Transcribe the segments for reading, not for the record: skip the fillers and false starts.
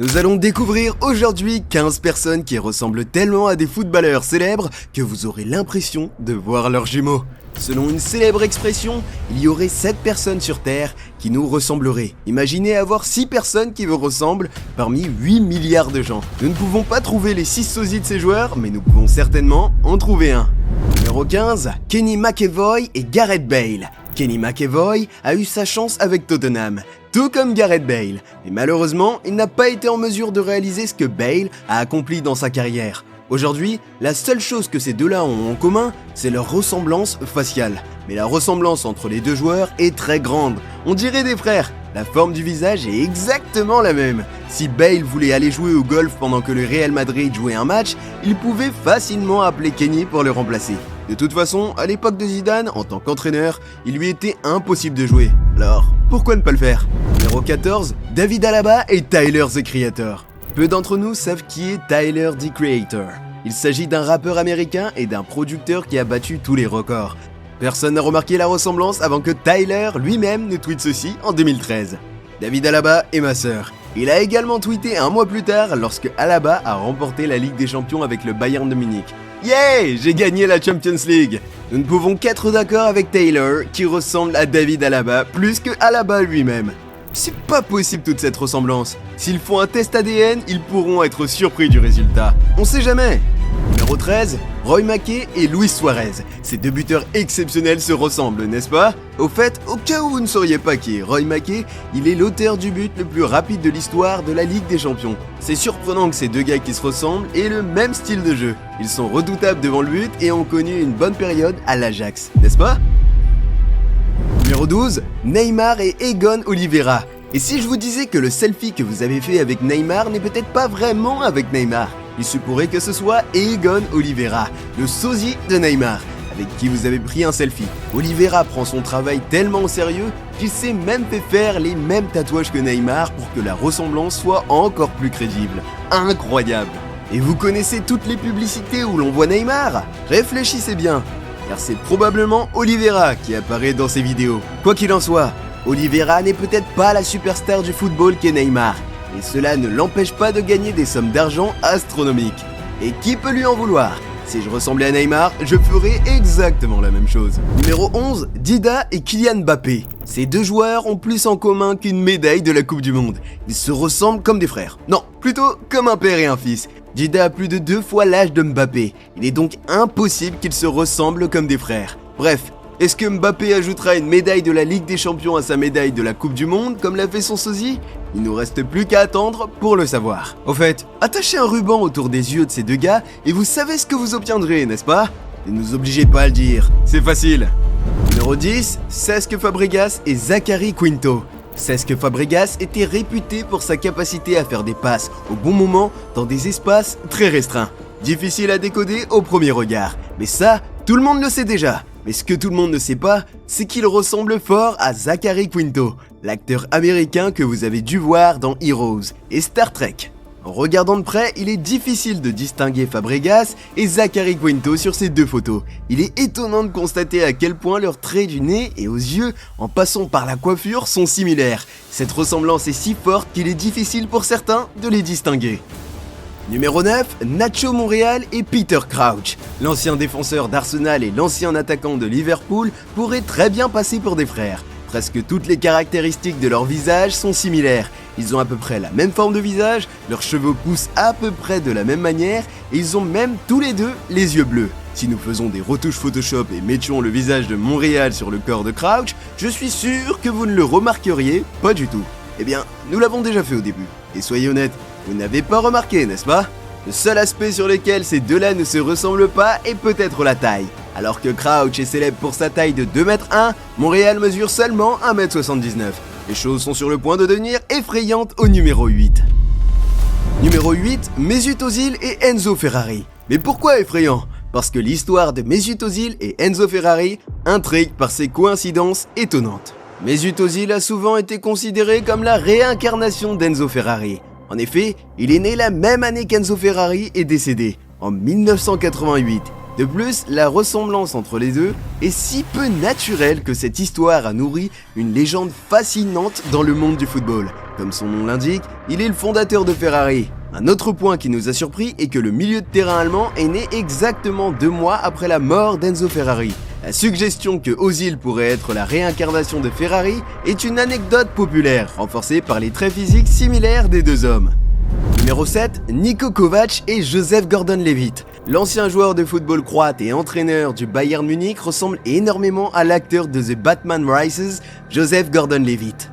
Nous allons découvrir aujourd'hui 15 personnes qui ressemblent tellement à des footballeurs célèbres que vous aurez l'impression de voir leurs jumeaux. Selon une célèbre expression, il y aurait 7 personnes sur Terre qui nous ressembleraient. Imaginez avoir 6 personnes qui vous ressemblent parmi 8 milliards de gens. Nous ne pouvons pas trouver les 6 sosies de ces joueurs, mais nous pouvons certainement en trouver un. Numéro 15, Kenny McEvoy et Gareth Bale. Kenny McEvoy a eu sa chance avec Tottenham, tout comme Gareth Bale, mais malheureusement, il n'a pas été en mesure de réaliser ce que Bale a accompli dans sa carrière. Aujourd'hui, la seule chose que ces deux-là ont en commun, c'est leur ressemblance faciale. Mais la ressemblance entre les deux joueurs est très grande. On dirait des frères. La forme du visage est exactement la même. Si Bale voulait aller jouer au golf pendant que le Real Madrid jouait un match, il pouvait facilement appeler Kenny pour le remplacer. De toute façon, à l'époque de Zidane, en tant qu'entraîneur, il lui était impossible de jouer. Alors, pourquoi ne pas le faire? Numéro 14, David Alaba et Tyler the Creator. Peu d'entre nous savent qui est Tyler the Creator. Il s'agit d'un rappeur américain et d'un producteur qui a battu tous les records. Personne n'a remarqué la ressemblance avant que Tyler lui-même ne tweete ceci en 2013. David Alaba est ma sœur. Il a également tweeté un mois plus tard lorsque Alaba a remporté la Ligue des Champions avec le Bayern de Munich. Yeah, j'ai gagné la Champions League. Nous ne pouvons qu'être d'accord avec Taylor qui ressemble à David Alaba plus que Alaba lui-même. C'est pas possible toute cette ressemblance. S'ils font un test ADN, ils pourront être surpris du résultat. On sait jamais. Numéro 13, Roy Mackey et Luis Suarez. Ces deux buteurs exceptionnels se ressemblent, n'est-ce pas? Au fait, au cas où vous ne sauriez pas qui est Roy Mackey, il est l'auteur du but le plus rapide de l'histoire de la Ligue des Champions. C'est surprenant que ces deux gars qui se ressemblent aient le même style de jeu. Ils sont redoutables devant le but et ont connu une bonne période à l'Ajax, n'est-ce pas? Numéro 12, Neymar et Egon Oliveira. Et si je vous disais que le selfie que vous avez fait avec Neymar n'est peut-être pas vraiment avec Neymar? Il se pourrait que ce soit Egon Oliveira, le sosie de Neymar, avec qui vous avez pris un selfie. Oliveira prend son travail tellement au sérieux qu'il s'est même fait faire les mêmes tatouages que Neymar pour que la ressemblance soit encore plus crédible. Incroyable! Et vous connaissez toutes les publicités où l'on voit Neymar? Réfléchissez bien, car c'est probablement Oliveira qui apparaît dans ces vidéos. Quoi qu'il en soit, Oliveira n'est peut-être pas la superstar du football qu'est Neymar, et cela ne l'empêche pas de gagner des sommes d'argent astronomiques. Et qui peut lui en vouloir? Si je ressemblais à Neymar, je ferais exactement la même chose. Numéro 11, Dida et Kylian Mbappé. Ces deux joueurs ont plus en commun qu'une médaille de la Coupe du Monde. Ils se ressemblent comme des frères. Non, plutôt comme un père et un fils. Dida a plus de 2 fois l'âge de Mbappé. Il est donc impossible qu'ils se ressemblent comme des frères. Bref, est-ce que Mbappé ajoutera une médaille de la Ligue des Champions à sa médaille de la Coupe du Monde comme l'a fait son sosie? Il nous reste plus qu'à attendre pour le savoir. Au fait, attachez un ruban autour des yeux de ces deux gars et vous savez ce que vous obtiendrez, n'est-ce pas? Ne nous obligez pas à le dire, c'est facile. Numéro 10, Cesc Fabregas et Zachary Quinto. Cesc Fabregas était réputé pour sa capacité à faire des passes au bon moment dans des espaces très restreints. Difficile à décoder au premier regard, mais ça, tout le monde le sait déjà. Mais ce que tout le monde ne sait pas, c'est qu'il ressemble fort à Zachary Quinto, l'acteur américain que vous avez dû voir dans Heroes et Star Trek. En regardant de près, il est difficile de distinguer Fabregas et Zachary Quinto sur ces deux photos. Il est étonnant de constater à quel point leurs traits du nez et aux yeux, en passant par la coiffure, sont similaires. Cette ressemblance est si forte qu'il est difficile pour certains de les distinguer. Numéro 9, Nacho Monreal et Peter Crouch. L'ancien défenseur d'Arsenal et l'ancien attaquant de Liverpool pourraient très bien passer pour des frères. Presque toutes les caractéristiques de leur visage sont similaires. Ils ont à peu près la même forme de visage, leurs cheveux poussent à peu près de la même manière et ils ont même tous les deux les yeux bleus. Si nous faisons des retouches Photoshop et mettions le visage de Monreal sur le corps de Crouch, je suis sûr que vous ne le remarqueriez pas du tout. Eh bien, nous l'avons déjà fait au début. Et soyez honnêtes, vous n'avez pas remarqué, n'est-ce pas? Le seul aspect sur lequel ces deux-là ne se ressemblent pas est peut-être la taille. Alors que Crouch est célèbre pour sa taille de 2m1, Monreal mesure seulement 1m79. Les choses sont sur le point de devenir effrayantes au numéro 8. Numéro 8, Mesut Özil et Enzo Ferrari. Mais pourquoi effrayant? Parce que l'histoire de Mesut Özil et Enzo Ferrari intrigue par ses coïncidences étonnantes. Mesut Özil a souvent été considéré comme la réincarnation d'Enzo Ferrari. En effet, il est né la même année qu'Enzo Ferrari est décédé, en 1988. De plus, la ressemblance entre les deux est si peu naturelle que cette histoire a nourri une légende fascinante dans le monde du football. Comme son nom l'indique, il est le fondateur de Ferrari. Un autre point qui nous a surpris est que le milieu de terrain allemand est né exactement 2 mois après la mort d'Enzo Ferrari. La suggestion que Ozil pourrait être la réincarnation de Ferrari est une anecdote populaire, renforcée par les traits physiques similaires des deux hommes. Numéro 7, Niko Kovac et Joseph Gordon-Levitt. L'ancien joueur de football croate et entraîneur du Bayern Munich ressemble énormément à l'acteur de The Batman Rises, Joseph Gordon-Levitt.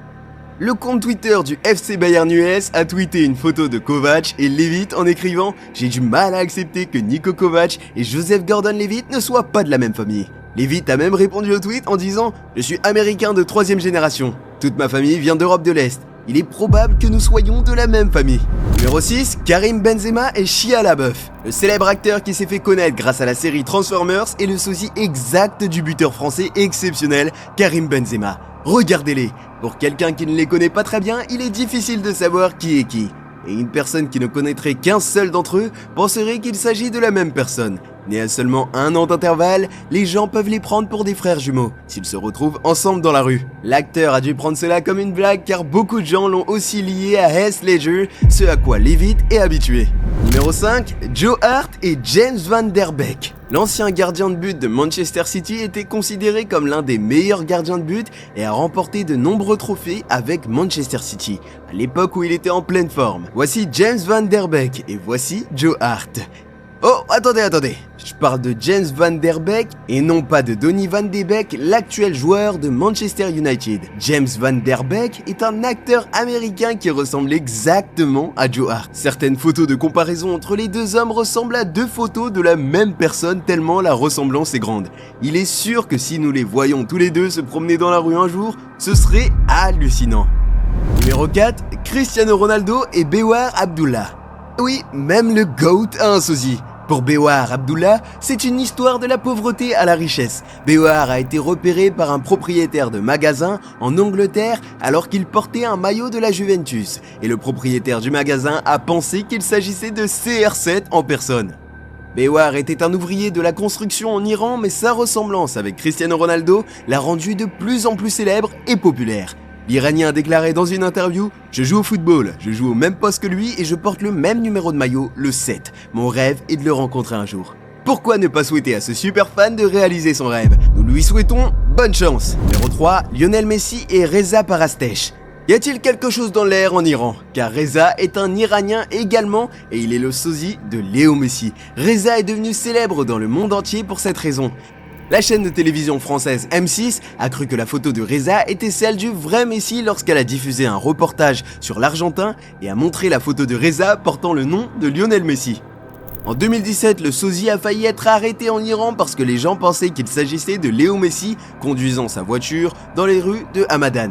Le compte Twitter du FC Bayern US a tweeté une photo de Kovac et Levitt en écrivant « J'ai du mal à accepter que Niko Kovac et Joseph Gordon-Levitt ne soient pas de la même famille ». Levitt a même répondu au tweet en disant « Je suis américain de 3e génération. Toute ma famille vient d'Europe de l'Est. Il est probable que nous soyons de la même famille. » Numéro 6, Karim Benzema et Shia LaBeouf. Le célèbre acteur qui s'est fait connaître grâce à la série Transformers est le sosie exact du buteur français exceptionnel Karim Benzema. Regardez-les. Pour quelqu'un qui ne les connaît pas très bien, il est difficile de savoir qui est qui. Et une personne qui ne connaîtrait qu'un seul d'entre eux penserait qu'il s'agit de la même personne. Nés à seulement 1 an d'intervalle, les gens peuvent les prendre pour des frères jumeaux, s'ils se retrouvent ensemble dans la rue. L'acteur a dû prendre cela comme une blague car beaucoup de gens l'ont aussi lié à Heath Ledger, ce à quoi Levitt est habitué. Numéro 5, Joe Hart et James Van Der Beek. L'ancien gardien de but de Manchester City était considéré comme l'un des meilleurs gardiens de but et a remporté de nombreux trophées avec Manchester City, à l'époque où il était en pleine forme. Voici James Van Der Beek et voici Joe Hart. Oh, attendez, je parle de James Van Der Beek et non pas de Donny Van de Beek, l'actuel joueur de Manchester United. James Van Der Beek est un acteur américain qui ressemble exactement à Joe Hart. Certaines photos de comparaison entre les deux hommes ressemblent à 2 photos de la même personne tellement la ressemblance est grande. Il est sûr que si nous les voyions tous les deux se promener dans la rue un jour, ce serait hallucinant. Numéro 4, Cristiano Ronaldo et Bewar Abdullah. Oui, même le GOAT a un sosie. Pour Bewar Abdullah, c'est une histoire de la pauvreté à la richesse. Bewar a été repéré par un propriétaire de magasin en Angleterre alors qu'il portait un maillot de la Juventus. Et le propriétaire du magasin a pensé qu'il s'agissait de CR7 en personne. Bewar était un ouvrier de la construction en Iran, mais sa ressemblance avec Cristiano Ronaldo l'a rendu de plus en plus célèbre et populaire. L'Iranien a déclaré dans une interview « Je joue au football, je joue au même poste que lui et je porte le même numéro de maillot, le 7. Mon rêve est de le rencontrer un jour. » Pourquoi ne pas souhaiter à ce super fan de réaliser son rêve? Nous lui souhaitons bonne chance. Numéro 3, Lionel Messi et Reza Parastesh. Y a-t-il quelque chose dans l'air en Iran? Car Reza est un Iranien également et il est le sosie de Léo Messi. Reza est devenu célèbre dans le monde entier pour cette raison. La chaîne de télévision française M6 a cru que la photo de Reza était celle du vrai Messi lorsqu'elle a diffusé un reportage sur l'Argentin et a montré la photo de Reza portant le nom de Lionel Messi. En 2017, le sosie a failli être arrêté en Iran parce que les gens pensaient qu'il s'agissait de Léo Messi conduisant sa voiture dans les rues de Hamadan.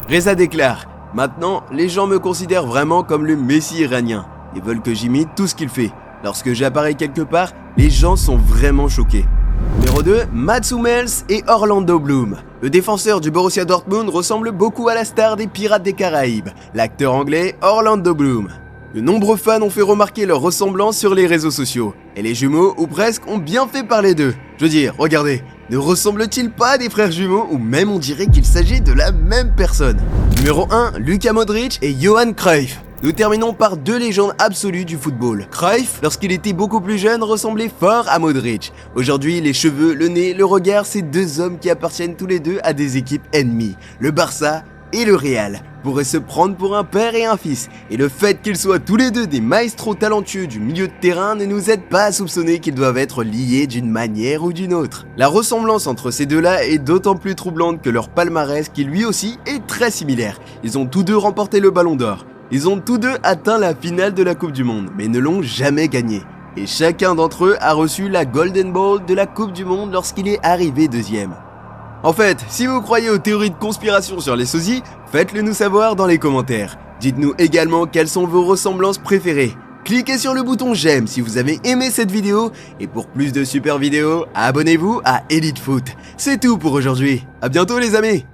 Reza déclare « Maintenant, les gens me considèrent vraiment comme le Messi iranien et veulent que j'imite tout ce qu'il fait. Lorsque j'apparais quelque part, les gens sont vraiment choqués. » Numéro 2, Mats Hummels et Orlando Bloom. Le défenseur du Borussia Dortmund ressemble beaucoup à la star des Pirates des Caraïbes, l'acteur anglais Orlando Bloom. De nombreux fans ont fait remarquer leur ressemblance sur les réseaux sociaux, et les jumeaux, ou presque, ont bien fait parler d'eux. Je veux dire, regardez, ne ressemblent-ils pas à des frères jumeaux ou même on dirait qu'il s'agit de la même personne? Numéro 1, Luka Modric et Johan Cruyff. Nous terminons par 2 légendes absolues du football. Cruyff, lorsqu'il était beaucoup plus jeune, ressemblait fort à Modric. Aujourd'hui, les cheveux, le nez, le regard, ces 2 hommes qui appartiennent tous les deux à des équipes ennemies. Le Barça et le Real pourraient se prendre pour un père et un fils. Et le fait qu'ils soient tous les deux des maestros talentueux du milieu de terrain ne nous aide pas à soupçonner qu'ils doivent être liés d'une manière ou d'une autre. La ressemblance entre ces deux-là est d'autant plus troublante que leur palmarès, qui lui aussi est très similaire. Ils ont tous deux remporté le Ballon d'Or. Ils ont tous deux atteint la finale de la Coupe du Monde, mais ne l'ont jamais gagnée. Et chacun d'entre eux a reçu la Golden Ball de la Coupe du Monde lorsqu'il est arrivé 2e. En fait, si vous croyez aux théories de conspiration sur les sosies, faites-le nous savoir dans les commentaires. Dites-nous également quelles sont vos ressemblances préférées. Cliquez sur le bouton j'aime si vous avez aimé cette vidéo, et pour plus de super vidéos, abonnez-vous à Elite Foot. C'est tout pour aujourd'hui, à bientôt les amis.